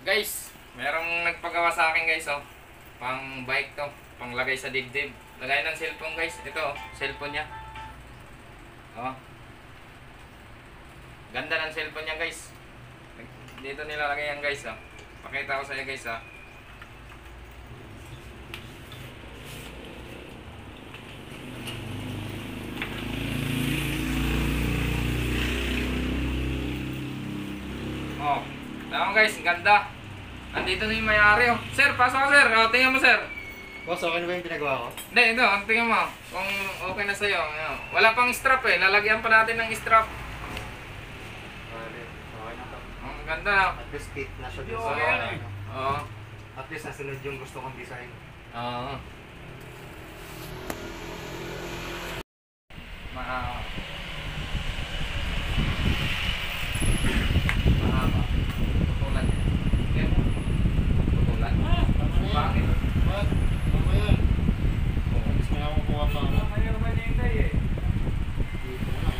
Guys, merong nagpagawa sa akin guys, oh. Pang bike to, pang lagay sa dibdib. Lagay ng cellphone guys. Ito, oh, cellphone niya. Oh. Ganda ng cellphone niya guys. Dito nilalagay yan guys, oh. Pakita ko sa iyo guys, ah. Oh. Tama guys, ganda. Andito na yung may-ari, oh. Sir, pasok ka sir. Oh, tingnan mo sir. Boss, okay na ba yung pinagawa ko? Hindi, ito. Tingnan mo. Kung okay na sa'yo. Ayan. Wala pang strap eh. Lalagyan pa natin ng strap. Okay na to. Ang ganda. At least fit na siya dun Oo, sa... yan eh. Oo. At least nasunod yung gusto kong design. Oo. Mahaba. Mahaba. Putulan yan. Tingnan mo. Putulan. Bakit? What? Ano yan? Oo. Gusto nga akong kuha pa. Mayroon ba nintay eh? Dito na lang.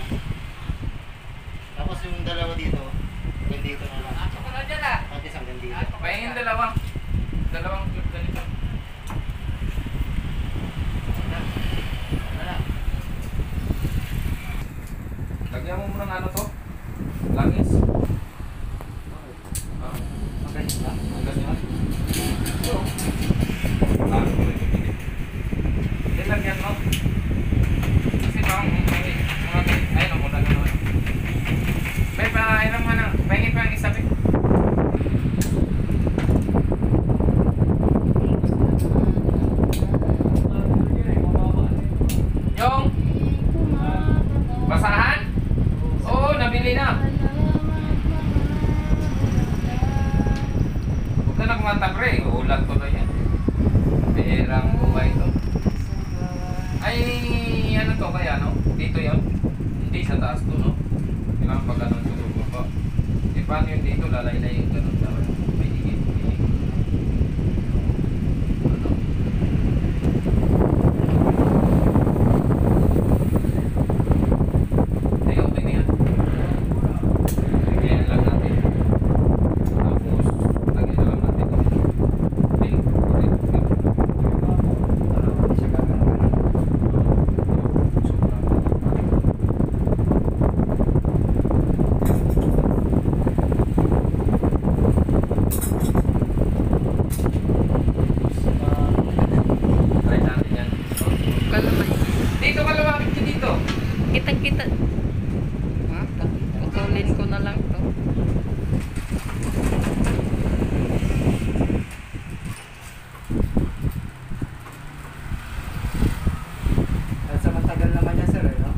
Tapos yung dalawa dito, hanggang dito na lang. Ako na dyan ah. At least hanggang dito. Pahingin dalawang clip ganito. Wala. Wala. Lagyan mo muna ng ano to? Langis. Ah, Okay na. ang ganyan. Oo. Hindi lagyan mo. Kasi bang ayun ang muna gano'n. May pa mo na. Pahingin pa ang isabi. Yung basahan? Oo, nabili na. Huwag na kumanta pre. Ulat ko na yan. Perang buhay to. Ay, ano to kaya no? Dito yun? Hindi sa taas to no? Kailangan pag ganun susubo pa. Eh paano yung dito? Lalay yung ganun dapat. May higit. Ano? Ay, okay na yan. Lagyan lang natin. Tapos, lagyan lang natin. Okay, ulit. Para hindi siya gagawin. Try natin yan. Kalamay. Dito ka lumapit ka dito. Kitang-kita. Ha? Putulin ko na lang to. At sa matagal naman niya sir, no?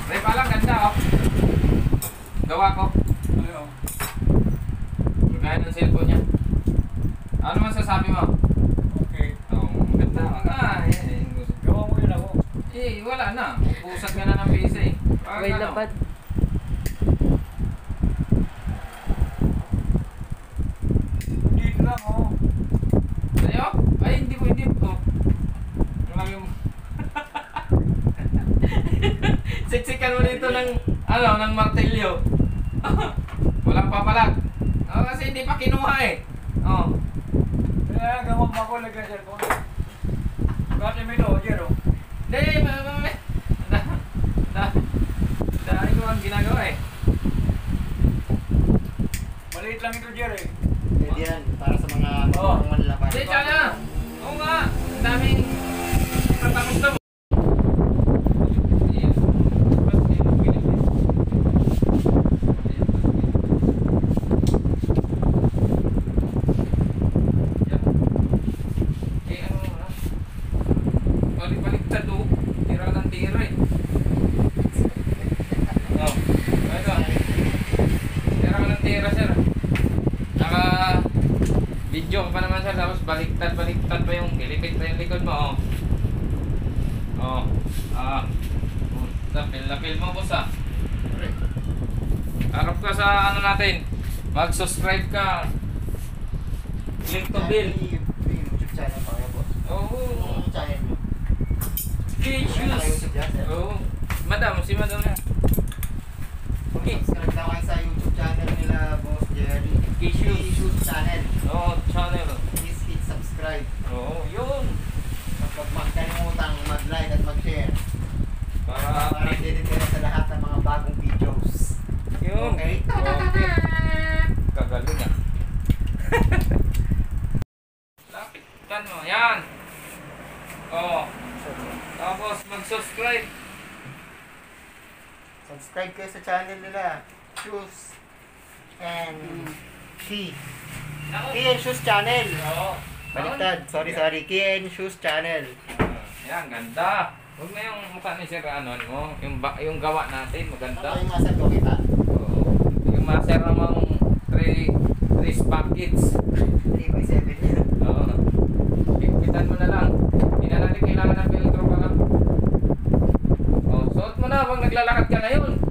Pre, palang ganda oh. Gawa ko. Gaya ng cellphone niya. Ano masasabi mo? Okay. Oh, ganda. Gawa mo yun ako. Eh, wala na. Pusat ka na ng visa eh. May lapad. Dito lang oh. Sa'yo? Ay, hindi po, hindi po. Yung siksikan mo dito ng, ano, ng martilyo. Walang papalag. Oh, kasi hindi pa kinuha eh. Oh. Kaya gawa mo ako lagyan sa cellphone. Kasi may no, Jero. Hindi, dahil ko ang ginagawa eh. Maliit lang ito, Jero eh. Pwede yan, para sa mga Oo. manlalakad. Hindi, tsaka. Oo nga. Ang daming tatapos na mo. Balik-baliktad oh. Tira ng tira eh. Oh, ito. Tira ng tira sir. Naka video ka pa naman sir. Tapos baliktad pa yung ilipit pa yung likod mo oh. Oh. Ah. Lapil mo boss ah. Harap ka sa ano natin. Mag-subscribe ka. Click to bell. May YouTube channel pa kayo, boss. Oo. Yung channel nyo. Key May shoes. naka-YouTube yan, sir. Oo. Madam, si madam na. Okay. Subscribe na kayo sa YouTube channel nila, boss. already. Issues. Channel. Oo, channel. Please hit subscribe. Oo, yun. Huwag makalimutan mag-like at mag-share. Para Para updated kayo sa lahat ng mga bagong videos. yun. Okay? Okay. Kagaling ah. Lapitan mo. Yan. Oo. Tapos mag-subscribe. Subscribe kayo sa channel nila. Shoes and Key. Key and Shoes channel. Oo. Baliktad. Sorry. Key and Shoes channel. Yan, ganda. Huwag na yung mukha ni Sir ano mo. Yung gawa natin, maganda. Ano yung master ko kita? Oo. Yung master namang 3 packets. 3x7 yan. Oo. Higpitan mo na lang. Hindi na natin kailangan ng filtro ka lang. Oh, suot mo na pag naglalakad ka ngayon.